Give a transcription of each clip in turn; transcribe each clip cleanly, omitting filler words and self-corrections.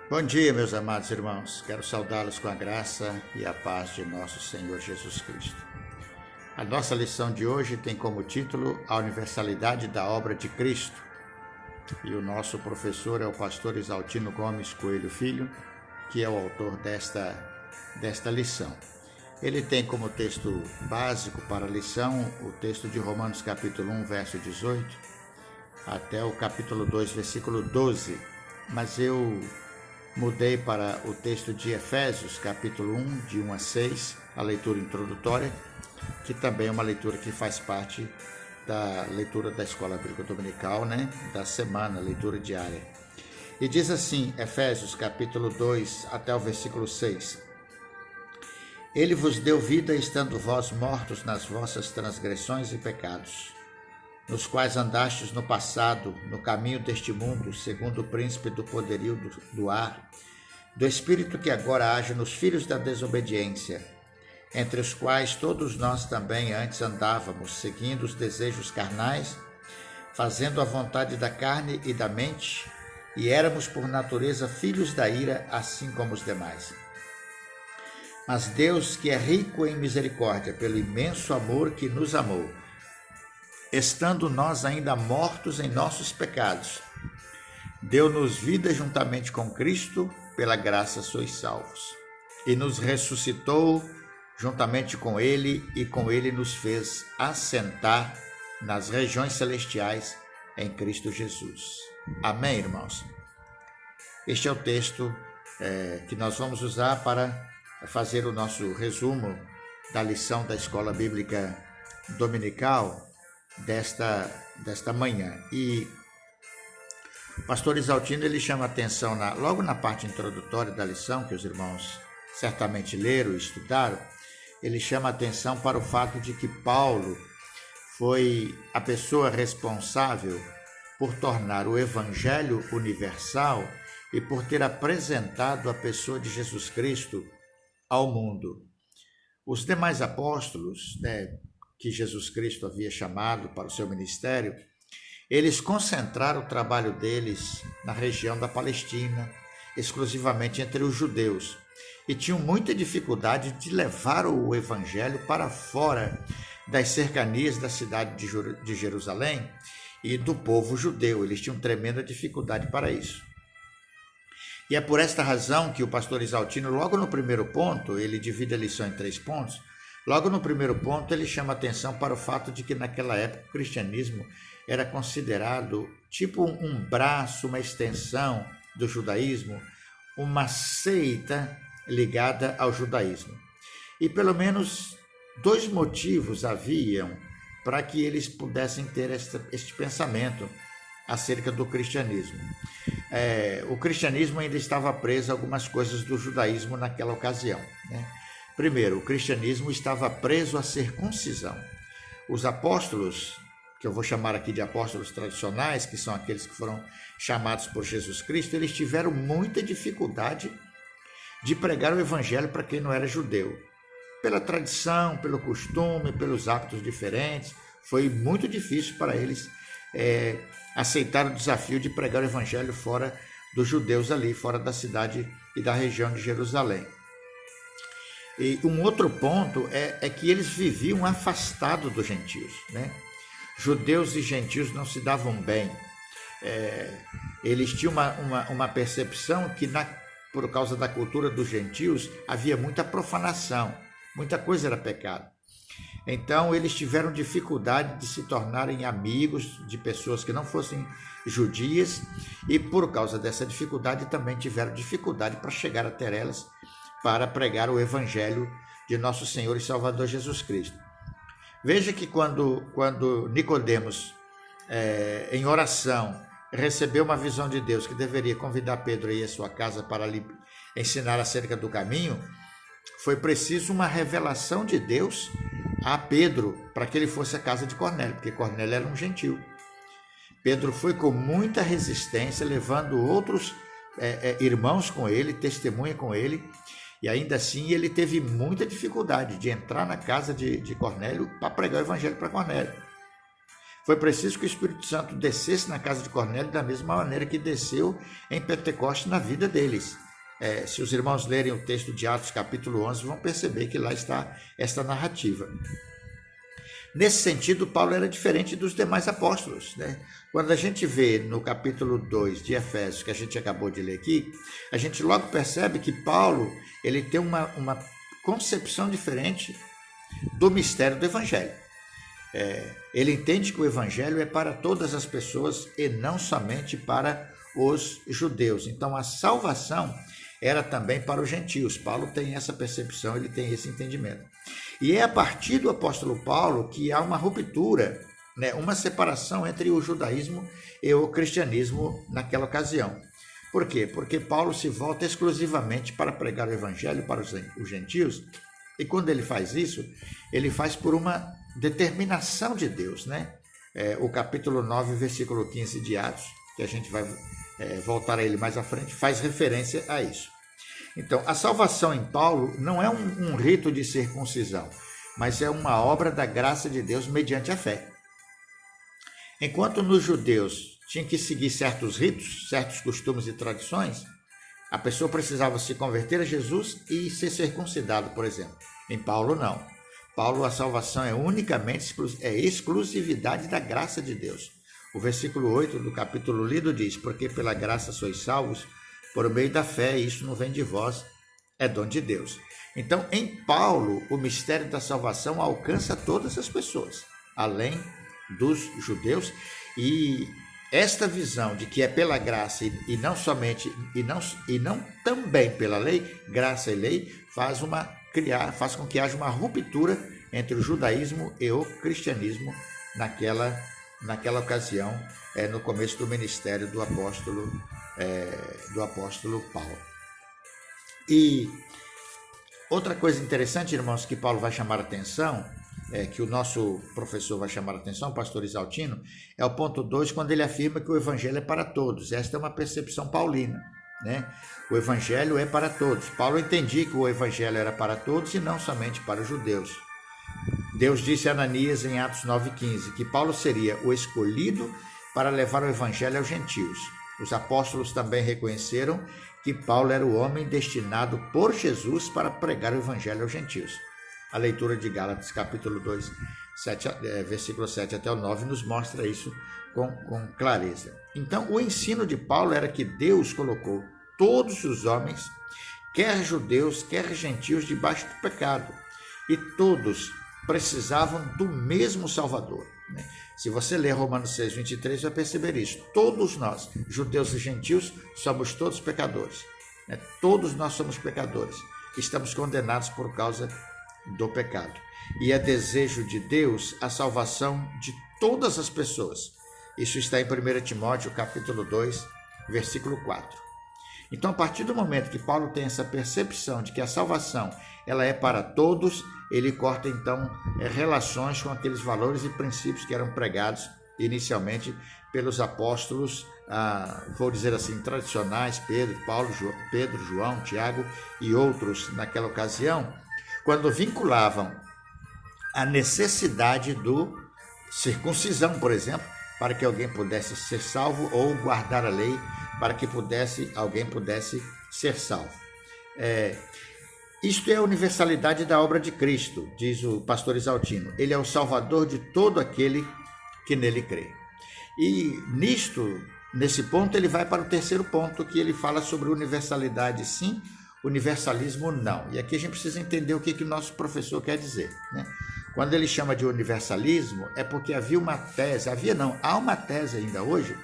Bom dia, meus amados irmãos. Quero saudá-los com a graça e a paz de nosso Senhor Jesus Cristo. A nossa lição de hoje tem como título A Universalidade da Obra de Cristo. E o nosso professor é o pastor Isaltino Gomes Coelho Filho, que é o autor desta lição. Ele tem como texto básico para a lição o texto de Romanos capítulo 1, verso 18, até o capítulo 2, versículo 12. Mas eu mudei para o texto de Efésios, capítulo 1, de 1 a 6, a leitura introdutória, que também é uma leitura que faz parte da leitura da Escola Bíblica Dominical, da semana, leitura diária. E diz assim, Efésios, capítulo 2, até o versículo 6. Ele vos deu vida estando vós mortos nas vossas transgressões e pecados, nos quais andastes no passado, no caminho deste mundo, segundo o príncipe do poderio do ar, do espírito que agora age nos filhos da desobediência, entre os quais todos nós também antes andávamos, seguindo os desejos carnais, fazendo a vontade da carne e da mente, e éramos por natureza filhos da ira, assim como os demais. Mas Deus, que é rico em misericórdia, pelo imenso amor que nos amou, estando nós ainda mortos em nossos pecados, deu-nos vida juntamente com Cristo, pela graça sois salvos. E nos ressuscitou juntamente com Ele, e com Ele nos fez assentar nas regiões celestiais em Cristo Jesus. Amém, irmãos? Este é o texto que nós vamos usar para fazer o nosso resumo da lição da Escola Bíblica Dominical desta manhã. E o pastor Isaltino ele chama atenção logo na parte introdutória da lição, que os irmãos certamente leram e estudaram, ele chama atenção para o fato de que Paulo foi a pessoa responsável por tornar o Evangelho universal e por ter apresentado a pessoa de Jesus Cristo ao mundo. Os demais apóstolos, que Jesus Cristo havia chamado para o seu ministério, eles concentraram o trabalho deles na região da Palestina, exclusivamente entre os judeus, e tinham muita dificuldade de levar o evangelho para fora das cercanias da cidade de Jerusalém e do povo judeu. Eles tinham tremenda dificuldade para isso. E é por esta razão que o pastor Isaltino, logo no primeiro ponto, ele divide a lição em 3 pontos, logo no primeiro ponto ele chama atenção para o fato de que naquela época o cristianismo era considerado tipo um braço, uma extensão do judaísmo, uma seita ligada ao judaísmo. E pelo menos 2 motivos haviam para que eles pudessem ter este pensamento acerca do cristianismo. O cristianismo ainda estava preso a algumas coisas do judaísmo naquela ocasião. Primeiro, o cristianismo estava preso à circuncisão. Os apóstolos, que eu vou chamar aqui de apóstolos tradicionais, que são aqueles que foram chamados por Jesus Cristo, eles tiveram muita dificuldade de pregar o evangelho para quem não era judeu. Pela tradição, pelo costume, pelos hábitos diferentes, foi muito difícil para eles aceitar o desafio de pregar o evangelho fora dos judeus ali, fora da cidade e da região de Jerusalém. E um outro ponto é que eles viviam afastados dos gentios, Judeus e gentios não se davam bem. Eles tinham uma percepção que, por causa da cultura dos gentios, havia muita profanação, muita coisa era pecado. Então, eles tiveram dificuldade de se tornarem amigos de pessoas que não fossem judias e, por causa dessa dificuldade, também tiveram dificuldade para chegar até elas para pregar o Evangelho de nosso Senhor e Salvador Jesus Cristo. Veja que quando Nicodemos, em oração, recebeu uma visão de Deus que deveria convidar Pedro a ir à sua casa para lhe ensinar acerca do caminho, foi preciso uma revelação de Deus a Pedro para que ele fosse à casa de Cornélio, porque Cornélio era um gentil. Pedro foi com muita resistência, levando outros irmãos com ele, testemunha com ele, e ainda assim ele teve muita dificuldade de entrar na casa de Cornélio para pregar o evangelho para Cornélio. Foi preciso que o Espírito Santo descesse na casa de Cornélio da mesma maneira que desceu em Pentecostes na vida deles. Se os irmãos lerem o texto de Atos capítulo 11, vão perceber que lá está esta narrativa. Nesse sentido, Paulo era diferente dos demais apóstolos, né? Quando a gente vê no capítulo 2 de Efésios, que a gente acabou de ler aqui, a gente logo percebe que Paulo ele tem uma concepção diferente do mistério do Evangelho. Ele entende que o Evangelho é para todas as pessoas e não somente para os judeus. Então, a salvação era também para os gentios. Paulo tem essa percepção, ele tem esse entendimento. E é a partir do apóstolo Paulo que há uma ruptura, né, uma separação entre o judaísmo e o cristianismo naquela ocasião. Por quê? Porque Paulo se volta exclusivamente para pregar o evangelho para os gentios, e quando ele faz isso, ele faz por uma determinação de Deus, né? O capítulo 9, versículo 15 de Atos, que a gente vai voltar a ele mais à frente, faz referência a isso. Então, a salvação em Paulo não é um rito de circuncisão, mas é uma obra da graça de Deus mediante a fé. Enquanto nos judeus tinha que seguir certos ritos, certos costumes e tradições, a pessoa precisava se converter a Jesus e ser circuncidado, por exemplo. Em Paulo, não. Paulo, a salvação é unicamente, exclusividade da graça de Deus. O versículo 8 do capítulo lido diz: porque pela graça sois salvos, por meio da fé, e isso não vem de vós, é dom de Deus. Então, em Paulo, o mistério da salvação alcança todas as pessoas, além dos judeus, e esta visão de que é pela graça e não somente, e não também pela lei, graça e lei, faz com que haja uma ruptura entre o judaísmo e o cristianismo naquela ocasião, no começo do ministério do apóstolo Paulo. E outra coisa interessante, irmãos, que Paulo vai chamar a atenção, que o nosso professor vai chamar a atenção, o pastor Isaltino, é o ponto 2, quando ele afirma que o evangelho é para todos. Esta é uma percepção paulina, né? O evangelho é para todos. Paulo entendia que o evangelho era para todos e não somente para os judeus. Deus disse a Ananias em Atos 9,15 que Paulo seria o escolhido para levar o evangelho aos gentios. Os apóstolos também reconheceram que Paulo era o homem destinado por Jesus para pregar o evangelho aos gentios. A leitura de Gálatas, capítulo 2, versículo 7 até o 9, nos mostra isso com clareza. Então, o ensino de Paulo era que Deus colocou todos os homens, quer judeus, quer gentios, debaixo do pecado. E todos precisavam do mesmo Salvador, né? Se você ler Romanos 6, 23, vai perceber isso. Todos nós, judeus e gentios, somos todos pecadores, né? Todos nós somos pecadores. Estamos condenados por causa do pecado. E é desejo de Deus a salvação de todas as pessoas. Isso está em 1 Timóteo, capítulo 2, versículo 4. Então, a partir do momento que Paulo tem essa percepção de que a salvação ela é para todos, ele corta, então, relações com aqueles valores e princípios que eram pregados inicialmente pelos apóstolos, vou dizer assim, tradicionais, Pedro, João, Tiago e outros naquela ocasião, quando vinculavam a necessidade do circuncisão, por exemplo, para que alguém pudesse ser salvo, ou guardar a lei para que alguém pudesse ser salvo. Isto é a universalidade da obra de Cristo, diz o pastor Isaltino. Ele é o salvador de todo aquele que nele crê. E nesse ponto, ele vai para o terceiro ponto, que ele fala sobre universalidade sim, universalismo não. E aqui a gente precisa entender o que o nosso professor quer dizer, né? Quando ele chama de universalismo, é porque há uma tese ainda hoje,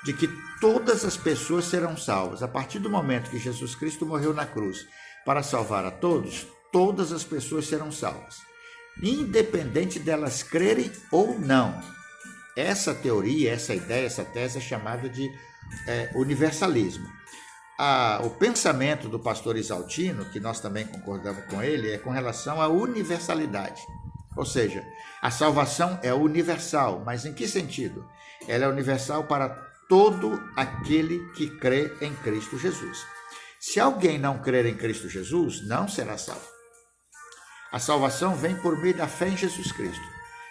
de que todas as pessoas serão salvas. A partir do momento que Jesus Cristo morreu na cruz para salvar a todos, todas as pessoas serão salvas, independente delas crerem ou não. Essa teoria, essa ideia, essa tese é chamada de universalismo. O pensamento do pastor Isaltino, que nós também concordamos com ele, é com relação à universalidade. Ou seja, a salvação é universal, mas em que sentido? Ela é universal para todo aquele que crê em Cristo Jesus. Se alguém não crer em Cristo Jesus, não será salvo. A salvação vem por meio da fé em Jesus Cristo.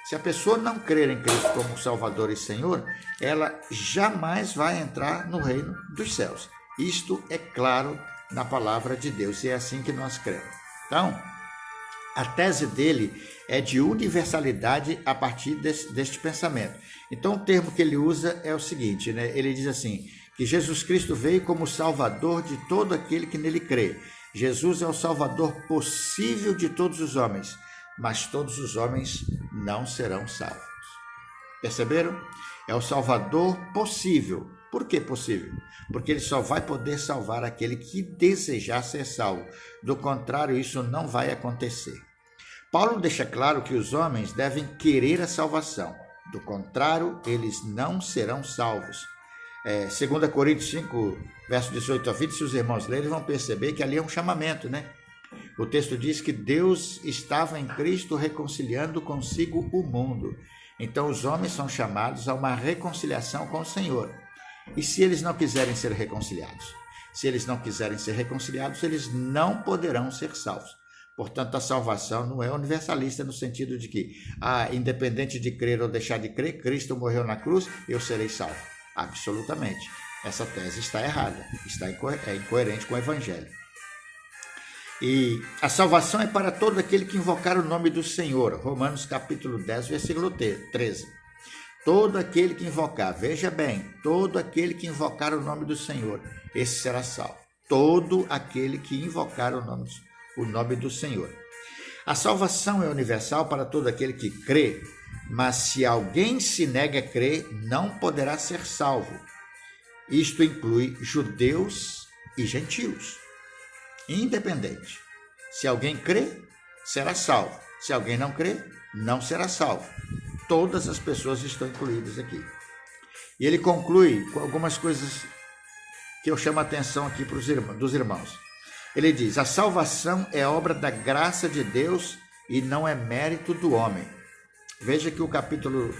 Se a pessoa não crer em Cristo como Salvador e Senhor, ela jamais vai entrar no reino dos céus. Isto é claro na palavra de Deus e é assim que nós cremos. Então, a tese dele é de universalidade a partir deste pensamento. Então, o termo que ele usa é o seguinte, né? Ele diz assim, que Jesus Cristo veio como Salvador de todo aquele que nele crê. Jesus é o Salvador possível de todos os homens, mas todos os homens não serão salvos. Perceberam? É o Salvador possível. Por que possível? Porque ele só vai poder salvar aquele que desejar ser salvo. Do contrário, isso não vai acontecer. Paulo deixa claro que os homens devem querer a salvação. Do contrário, eles não serão salvos. 2 Coríntios 5, verso 18 a 20, se os irmãos lerem, vão perceber que ali é um chamamento, né? O texto diz que Deus estava em Cristo reconciliando consigo o mundo. Então os homens são chamados a uma reconciliação com o Senhor. E se eles não quiserem ser reconciliados? Se eles não quiserem ser reconciliados, eles não poderão ser salvos. Portanto, a salvação não é universalista no sentido de que, independente de crer ou deixar de crer, Cristo morreu na cruz, eu serei salvo. Absolutamente. Essa tese está errada, é incoerente com o Evangelho. E a salvação é para todo aquele que invocar o nome do Senhor. Romanos capítulo 10, versículo 13. Todo aquele que invocar, veja bem, todo aquele que invocar o nome do Senhor, esse será salvo. Todo aquele que invocar o nome do Senhor. A salvação é universal para todo aquele que crê, mas se alguém se nega a crer, não poderá ser salvo. Isto inclui judeus e gentios. Independente. Se alguém crê, será salvo. Se alguém não crê, não será salvo. Todas as pessoas estão incluídas aqui. E ele conclui com algumas coisas que eu chamo a atenção aqui dos irmãos. Ele diz, a salvação é obra da graça de Deus e não é mérito do homem. Veja que o capítulo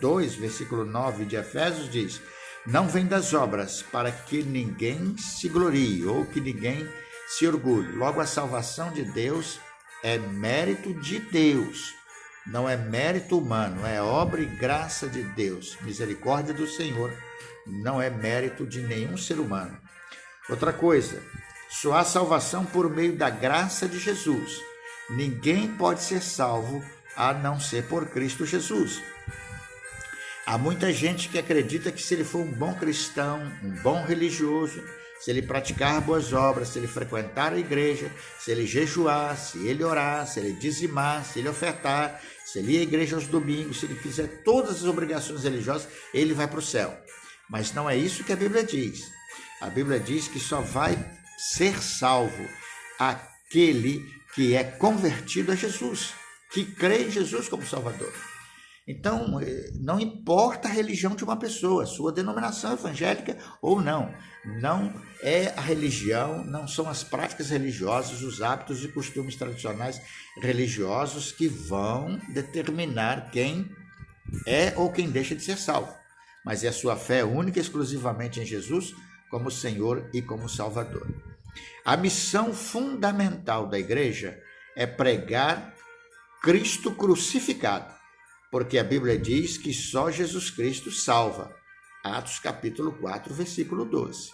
2, versículo 9 de Efésios diz, não vem das obras para que ninguém se glorie ou que ninguém se orgulhe. Logo, a salvação de Deus é mérito de Deus, não é mérito humano, é obra e graça de Deus. Misericórdia do Senhor não é mérito de nenhum ser humano. Outra coisa, só há salvação por meio da graça de Jesus. Ninguém pode ser salvo a não ser por Cristo Jesus. Há muita gente que acredita que se ele for um bom cristão, um bom religioso, se ele praticar boas obras, se ele frequentar a igreja, se ele jejuar, se ele orar, se ele dizimar, se ele ofertar, se ele ir à igreja aos domingos, se ele fizer todas as obrigações religiosas, ele vai para o céu. Mas não é isso que a Bíblia diz. A Bíblia diz que só vai ser salvo aquele que é convertido a Jesus, que crê em Jesus como Salvador. Então, não importa a religião de uma pessoa, sua denominação evangélica ou não. Não é a religião, não são as práticas religiosas, os hábitos e costumes tradicionais religiosos que vão determinar quem é ou quem deixa de ser salvo. Mas é a sua fé única e exclusivamente em Jesus como Senhor e como Salvador. A missão fundamental da igreja é pregar Cristo crucificado, porque a Bíblia diz que só Jesus Cristo salva. Atos capítulo 4, versículo 12.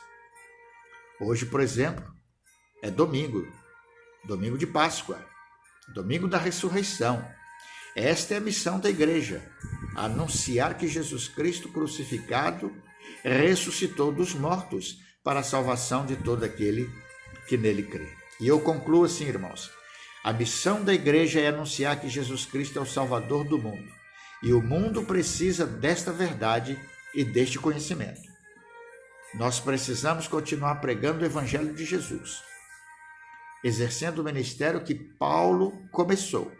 Hoje, por exemplo, é domingo de Páscoa, domingo da ressurreição. Esta é a missão da igreja, anunciar que Jesus Cristo crucificado ressuscitou dos mortos para a salvação de todo aquele que nele crê. E eu concluo assim, irmãos, a missão da igreja é anunciar que Jesus Cristo é o Salvador do mundo. E o mundo precisa desta verdade e deste conhecimento. Nós precisamos continuar pregando o Evangelho de Jesus, exercendo o ministério que Paulo começou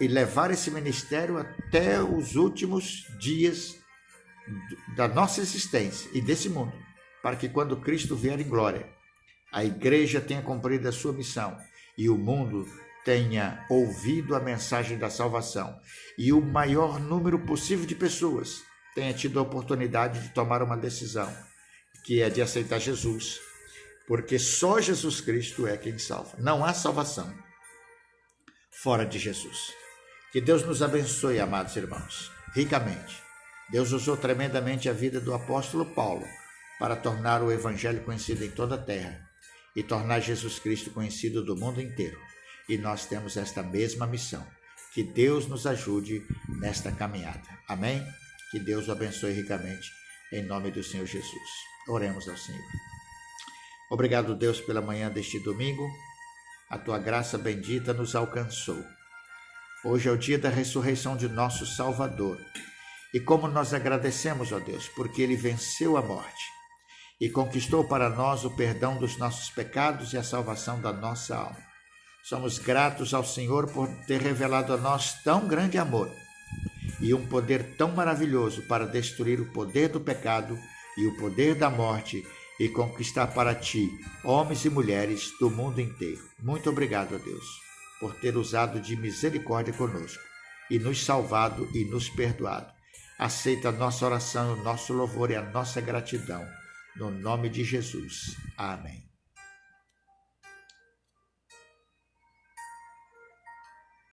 e levar esse ministério até os últimos dias da nossa existência e desse mundo, para que quando Cristo vier em glória, a igreja tenha cumprido a sua missão e o mundo tenha ouvido a mensagem da salvação e o maior número possível de pessoas tenha tido a oportunidade de tomar uma decisão, que é de aceitar Jesus, porque só Jesus Cristo é quem salva. Não há salvação fora de Jesus. Que Deus nos abençoe, amados irmãos, ricamente. Deus usou tremendamente a vida do apóstolo Paulo para tornar o evangelho conhecido em toda a terra e tornar Jesus Cristo conhecido do mundo inteiro. E nós temos esta mesma missão. Que Deus nos ajude nesta caminhada. Amém? Que Deus o abençoe ricamente, em nome do Senhor Jesus. Oremos ao Senhor. Obrigado, Deus, pela manhã deste domingo. A tua graça bendita nos alcançou. Hoje é o dia da ressurreição de nosso Salvador. E como nós agradecemos, ó Deus, porque Ele venceu a morte e conquistou para nós o perdão dos nossos pecados e a salvação da nossa alma. Somos gratos ao Senhor por ter revelado a nós tão grande amor e um poder tão maravilhoso para destruir o poder do pecado e o poder da morte e conquistar para ti homens e mulheres do mundo inteiro. Muito obrigado, a Deus, por ter usado de misericórdia conosco e nos salvado e nos perdoado. Aceita a nossa oração, o nosso louvor e a nossa gratidão. No nome de Jesus. Amém.